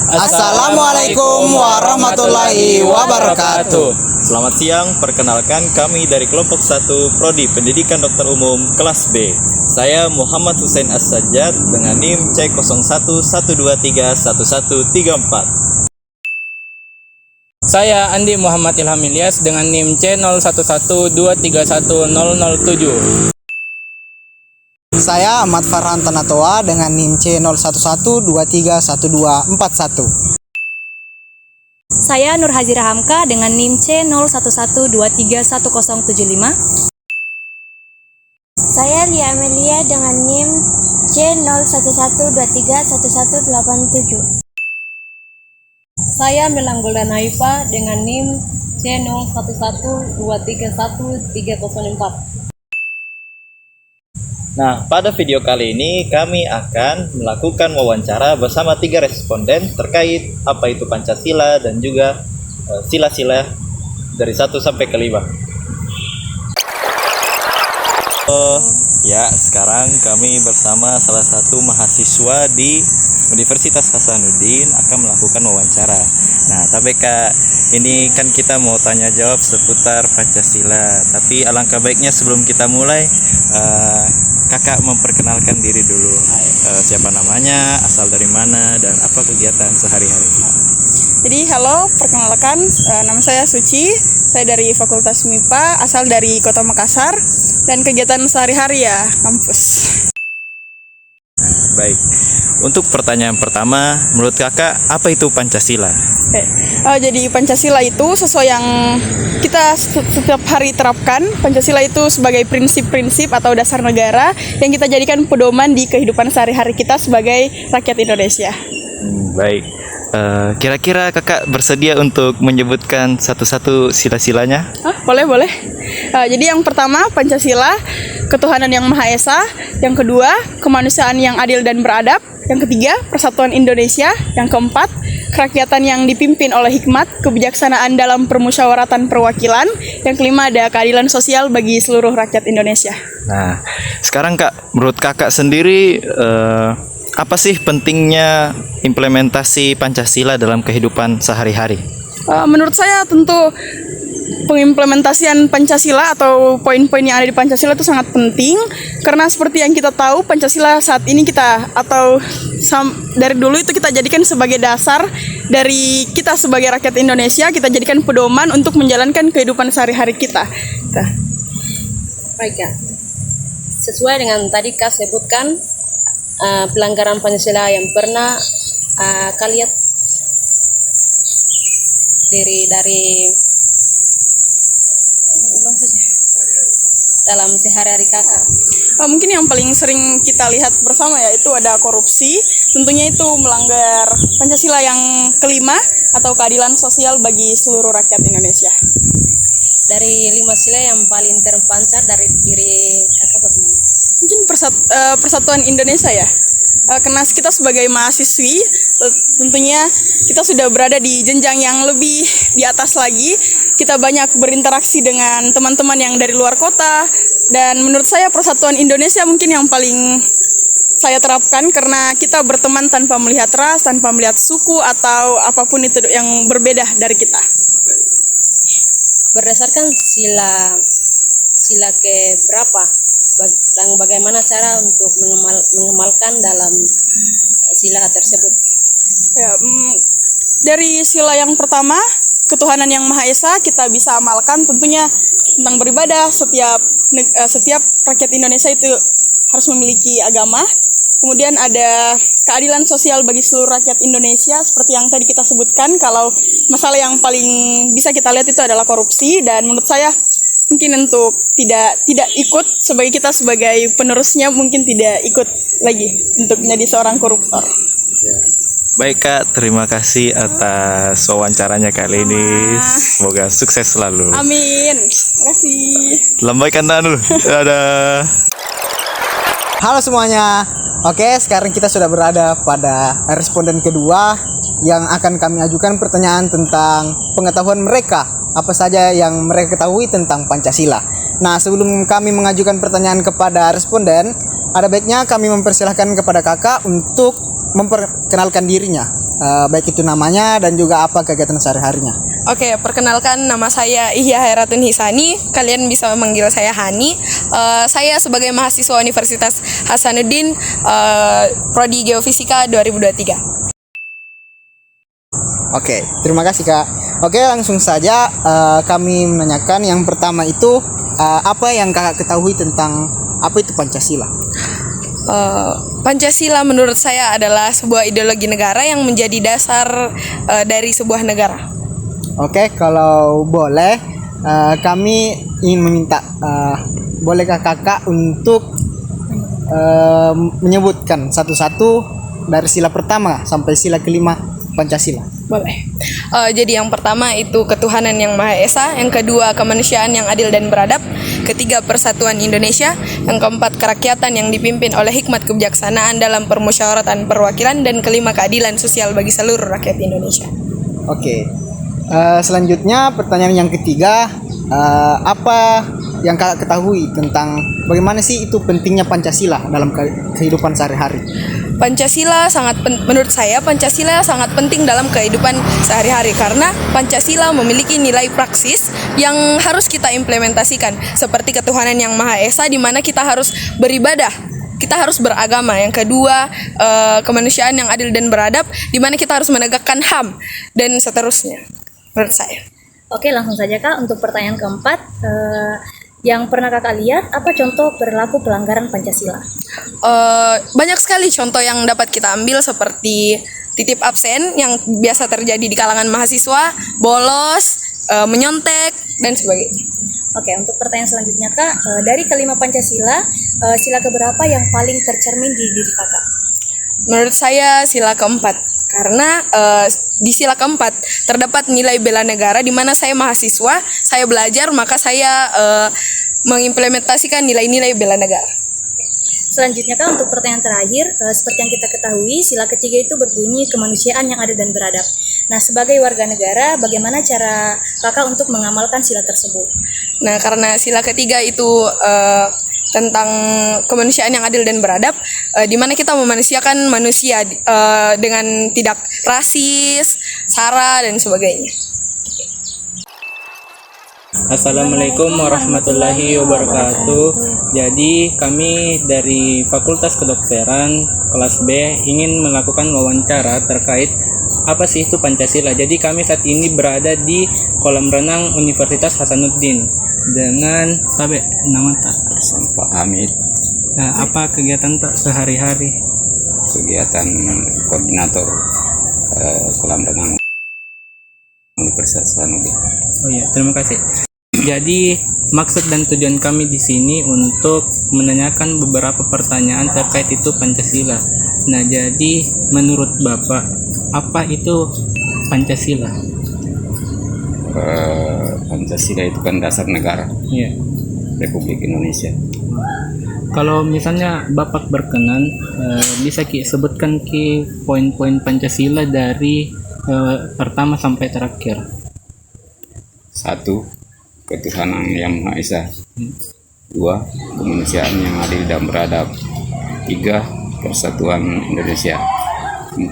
Assalamualaikum warahmatullahi wabarakatuh. Selamat siang, perkenalkan kami dari kelompok 1 Prodi Pendidikan Dokter Umum kelas B. Saya Muhammad Hussein As-Sajjad dengan NIM C0112311134. Saya Andi Muhammad Ilham Ilyas dengan NIM C0112310007. Saya Ahmad Farhan Tanatoa dengan NIM C01123141. Saya Nur Hazira Hamka dengan NIM C0112311075. Saya Lia Amelia dengan NIM C0112311187. Saya Melanggolda Naifa dengan NIM C0112311304. Nah, pada video kali ini kami akan melakukan wawancara bersama 3 responden terkait apa itu Pancasila dan juga sila-sila dari 1 sampai ke 5. Ya, sekarang kami bersama salah satu mahasiswa di Universitas Hasanuddin akan melakukan wawancara. Nah, tapi Kak, ini kan kita mau tanya jawab seputar Pancasila. Tapi alangkah baiknya sebelum kita mulai, Kakak memperkenalkan diri dulu. Siapa namanya, asal dari mana, dan apa kegiatan sehari-hari. Jadi halo, perkenalkan, nama saya Suci. Saya dari Fakultas MIPA, asal dari Kota Makassar, dan kegiatan sehari-hari ya kampus. Baik, untuk pertanyaan pertama, menurut Kakak apa itu Pancasila? Jadi Pancasila itu sesuai yang kita setiap hari terapkan. Pancasila itu sebagai prinsip-prinsip atau dasar negara yang kita jadikan pedoman di kehidupan sehari-hari kita sebagai rakyat Indonesia. Baik, kira-kira Kakak bersedia untuk menyebutkan satu-satu sila-silanya? Boleh. Jadi yang pertama Pancasila, ketuhanan yang Maha Esa. Yang kedua, kemanusiaan yang adil dan beradab. Yang ketiga, persatuan Indonesia. Yang keempat, kerakyatan yang dipimpin oleh hikmat, kebijaksanaan dalam permusyawaratan perwakilan. Yang kelima, ada keadilan sosial bagi seluruh rakyat Indonesia. Nah, sekarang Kak, menurut Kakak sendiri apa sih pentingnya implementasi Pancasila dalam kehidupan sehari-hari? Menurut saya tentu pengimplementasian Pancasila atau poin-poin yang ada di Pancasila itu sangat penting, karena seperti yang kita tahu Pancasila saat ini dari dulu itu kita jadikan sebagai dasar dari kita sebagai rakyat Indonesia, kita jadikan pedoman untuk menjalankan kehidupan sehari-hari kita. Baik ya, sesuai dengan tadi Kak sebutkan, pelanggaran Pancasila yang pernah Kak lihat dari dalam sehari-hari Kakak. Mungkin yang paling sering kita lihat bersama ya itu ada korupsi. Tentunya itu melanggar Pancasila yang kelima atau keadilan sosial bagi seluruh rakyat Indonesia. Dari 5 sila yang paling terpancar dari diri Kakak bagaimana? Mungkin persatuan Indonesia ya. Karena kita sebagai mahasiswi tentunya kita sudah berada di jenjang yang lebih di atas lagi. Kita banyak berinteraksi dengan teman-teman yang dari luar kota, dan menurut saya persatuan Indonesia mungkin yang paling saya terapkan, karena kita berteman tanpa melihat ras, tanpa melihat suku atau apapun itu yang berbeda dari kita. Berdasarkan sila ke berapa dan bagaimana cara untuk mengemalkan dalam sila tersebut? Ya, dari sila yang pertama, ketuhanan yang Maha Esa, kita bisa amalkan tentunya tentang beribadah. Setiap rakyat Indonesia itu harus memiliki agama. Kemudian ada keadilan sosial bagi seluruh rakyat Indonesia, seperti yang tadi kita sebutkan. Kalau masalah yang paling bisa kita lihat itu adalah korupsi, dan menurut saya mungkin untuk tidak ikut sebagai penerusnya, mungkin tidak ikut lagi untuk menjadi seorang koruptor. Baik Kak, terima kasih atas wawancaranya kali ini. Semoga sukses selalu. Amin. Terima kasih. Lambaikan tangan dulu. Dadah. Halo semuanya. Oke, sekarang kita sudah berada pada responden kedua yang akan kami ajukan pertanyaan tentang pengetahuan mereka, apa saja yang mereka ketahui tentang Pancasila. Nah, sebelum kami mengajukan pertanyaan kepada responden, ada baiknya kami mempersilahkan kepada kakak untuk memperkenalkan dirinya. baik itu namanya dan juga apa kegiatan sehari-harinya. Oke, perkenalkan nama saya Ihya Hairatun Hisani. Kalian bisa memanggil saya Hani. Saya sebagai mahasiswa Universitas Hasanuddin, Prodi Geofisika 2023. Oke, terima kasih Kak. Oke, langsung saja kami menanyakan yang pertama itu apa yang Kakak ketahui tentang apa itu Pancasila? Pancasila menurut saya adalah sebuah ideologi negara yang menjadi dasar dari sebuah negara. Oke, kalau boleh kami ingin meminta bolehkah Kakak untuk menyebutkan satu-satu dari sila pertama sampai sila kelima Pancasila. Boleh. Jadi yang pertama itu ketuhanan yang Maha Esa, yang kedua kemanusiaan yang adil dan beradab, ketiga persatuan Indonesia, yang keempat kerakyatan yang dipimpin oleh hikmat kebijaksanaan dalam permusyawaratan perwakilan, dan kelima keadilan sosial bagi seluruh rakyat Indonesia. Oke. Selanjutnya pertanyaan yang ketiga, apa yang Kakak ketahui tentang bagaimana sih itu pentingnya Pancasila dalam kehidupan sehari-hari? Pancasila menurut saya Pancasila sangat penting dalam kehidupan sehari-hari karena Pancasila memiliki nilai praksis yang harus kita implementasikan seperti ketuhanan yang Maha Esa di mana kita harus beribadah, kita harus beragama. Yang kedua, kemanusiaan yang adil dan beradab di mana kita harus menegakkan HAM dan seterusnya. Menurut saya. Oke, langsung saja Kak untuk pertanyaan keempat. Yang pernah Kakak lihat, apa contoh perilaku pelanggaran Pancasila? Banyak sekali contoh yang dapat kita ambil seperti titip absen yang biasa terjadi di kalangan mahasiswa, bolos, menyontek, dan sebagainya. Oke, untuk pertanyaan selanjutnya Kak, dari kelima Pancasila, sila keberapa yang paling tercermin di diri Kakak? Menurut saya sila keempat. Karena di sila keempat terdapat nilai bela negara di mana saya mahasiswa, saya belajar, maka saya mengimplementasikan nilai-nilai bela negara. Selanjutnya Kak, untuk pertanyaan terakhir, seperti yang kita ketahui, sila ketiga itu berbunyi kemanusiaan yang adil dan beradab. Nah, sebagai warga negara, bagaimana cara Kakak untuk mengamalkan sila tersebut? Nah, karena sila ketiga itu tentang kemanusiaan yang adil dan beradab, di mana kita memanusiakan manusia dengan tidak rasis, sara, dan sebagainya. Assalamualaikum warahmatullahi wabarakatuh. Jadi kami dari Fakultas Kedokteran kelas B ingin melakukan wawancara terkait apa sih itu Pancasila. Jadi kami saat ini berada di kolam renang Universitas Hasanuddin dengan nama tak Pak Hamid. Nah, apa kegiatan tak sehari-hari? Kegiatan koordinator kolam renang Universitas Hasanuddin. Oh ya, terima kasih. Jadi maksud dan tujuan kami di sini untuk menanyakan beberapa pertanyaan terkait itu Pancasila. Nah, jadi menurut Bapak, apa itu Pancasila? Pancasila itu kan dasar negara Iya. Republik Indonesia. Kalau misalnya Bapak berkenan, bisa sebutkan poin-poin Pancasila dari pertama sampai terakhir. 1. Ketuhanan yang Maha Esa. 2. Kemanusiaan yang adil dan beradab. 3. Persatuan Indonesia. 4.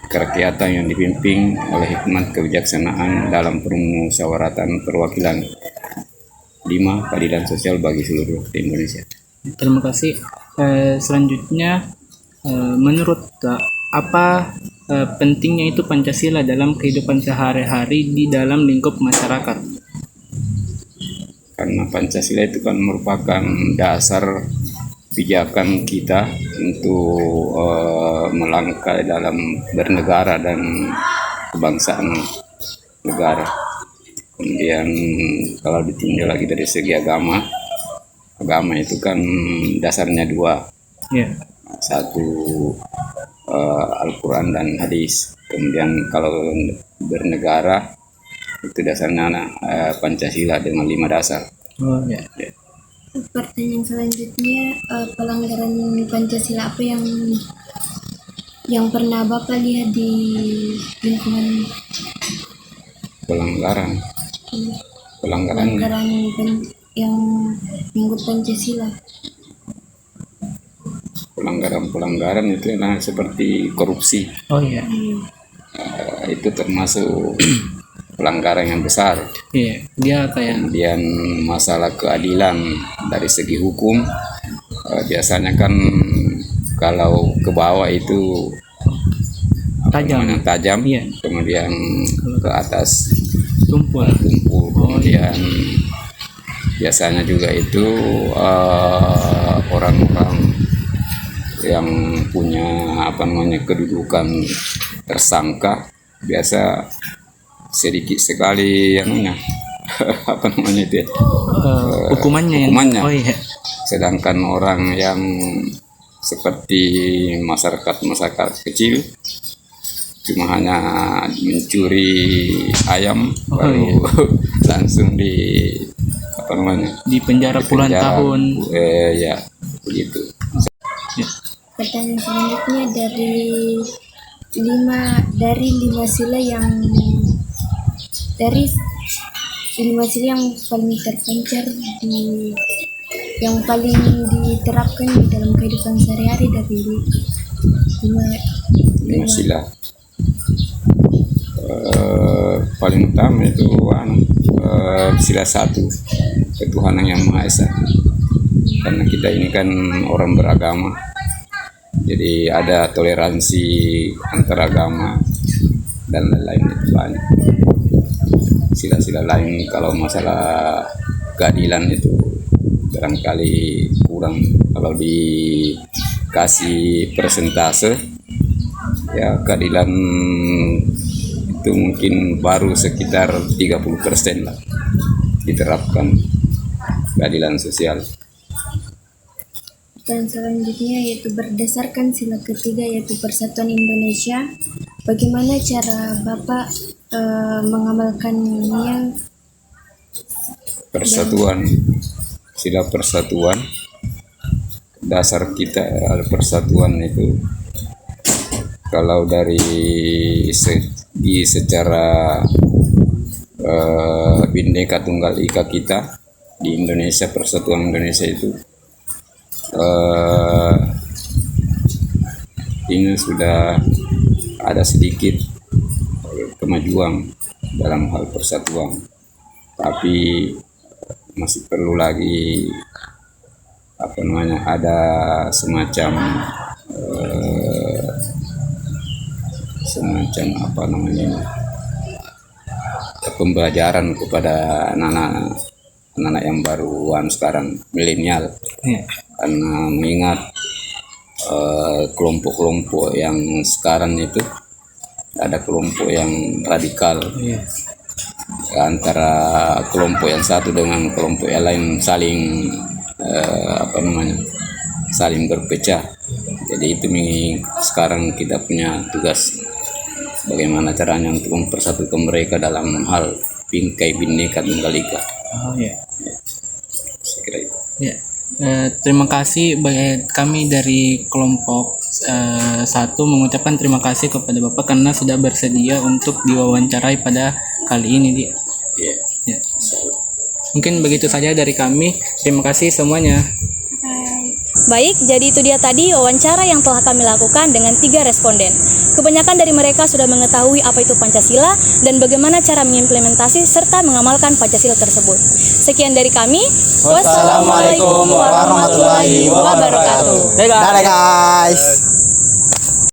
Kerakyatan yang dipimpin oleh hikmat kebijaksanaan dalam permusyawaratan perwakilan. 5. Keadilan sosial bagi seluruh Indonesia. Terima kasih. Selanjutnya, menurut apa pentingnya itu Pancasila dalam kehidupan sehari-hari di dalam lingkup masyarakat? Karena Pancasila itu kan merupakan dasar pijakan kita untuk melangkah dalam bernegara dan kebangsaan negara. Kemudian kalau ditinjau lagi dari segi agama itu kan dasarnya 2. Ya. 1 Al-Quran dan hadis. Kemudian kalau bernegara itu dasarnya Pancasila dengan 5 dasar. Oh ya. Pertanyaan selanjutnya, pelanggaran Pancasila apa yang pernah Bapak lihat di lingkungan? Pelanggaran Yang mengikut Pancasila. Pelanggaran itu adalah seperti korupsi. Oh ya. itu termasuk pelanggaran yang besar. Iya, dia kayak Kemudian masalah keadilan dari segi hukum, biasanya kan kalau ke bawah itu tajam, tajam, Iya. kemudian ke atas tumpul. tumpul, kemudian biasanya juga itu orang-orang yang punya kedudukan tersangka biasa sedikit sekali itu ya, Hukumannya hukumannya. Oh iya. Sedangkan orang yang seperti masyarakat kecil cuma hanya mencuri ayam baru langsung di Di penjara puluhan tahun. Ya begitu. Pertanyaan selanjutnya dari lima sila yang paling terpancar yang paling diterapkan di dalam kehidupan sehari-hari dari Lima sila. Paling utama itu sila 1, ketuhanan yang Maha Esa. Karena kita ini kan orang beragama, jadi ada toleransi antar agama dan lain-lain, itu banyak. Sila-sila lain kalau masalah keadilan itu barangkali kurang. Kalau dikasih persentase, ya keadilan itu mungkin baru sekitar 30% lah diterapkan keadilan sosial. Dan selanjutnya yaitu berdasarkan sila ketiga yaitu Persatuan Indonesia, bagaimana cara Bapak mengamalkannya? Persatuan, sila persatuan, dasar kita persatuan itu kalau dari segi secara Bhinneka Tunggal Ika kita di Indonesia, Persatuan Indonesia itu ini sudah ada sedikit kemajuan dalam hal persatuan, tapi masih perlu lagi ada semacam pembelajaran kepada anak-anak yang baruan sekarang, milenial. Karena mengingat kelompok-kelompok yang sekarang itu ada kelompok yang radikal, antara kelompok yang satu dengan kelompok yang lain saling saling berpecah. Jadi itu sekarang kita punya tugas bagaimana caranya untuk mempersatukan mereka dalam hal bingkai Bhinneka Tunggal Ika. Saya kira itu. Terima kasih kami dari kelompok 1 mengucapkan terima kasih kepada Bapak karena sudah bersedia untuk diwawancarai pada kali ini, Di. Mungkin begitu saja dari kami. Terima kasih semuanya. Baik, jadi itu dia tadi wawancara yang telah kami lakukan dengan 3 responden. Kebanyakan dari mereka sudah mengetahui apa itu Pancasila dan bagaimana cara mengimplementasi serta mengamalkan Pancasila tersebut. Sekian dari kami. Wassalamualaikum warahmatullahi wabarakatuh. Dadah guys.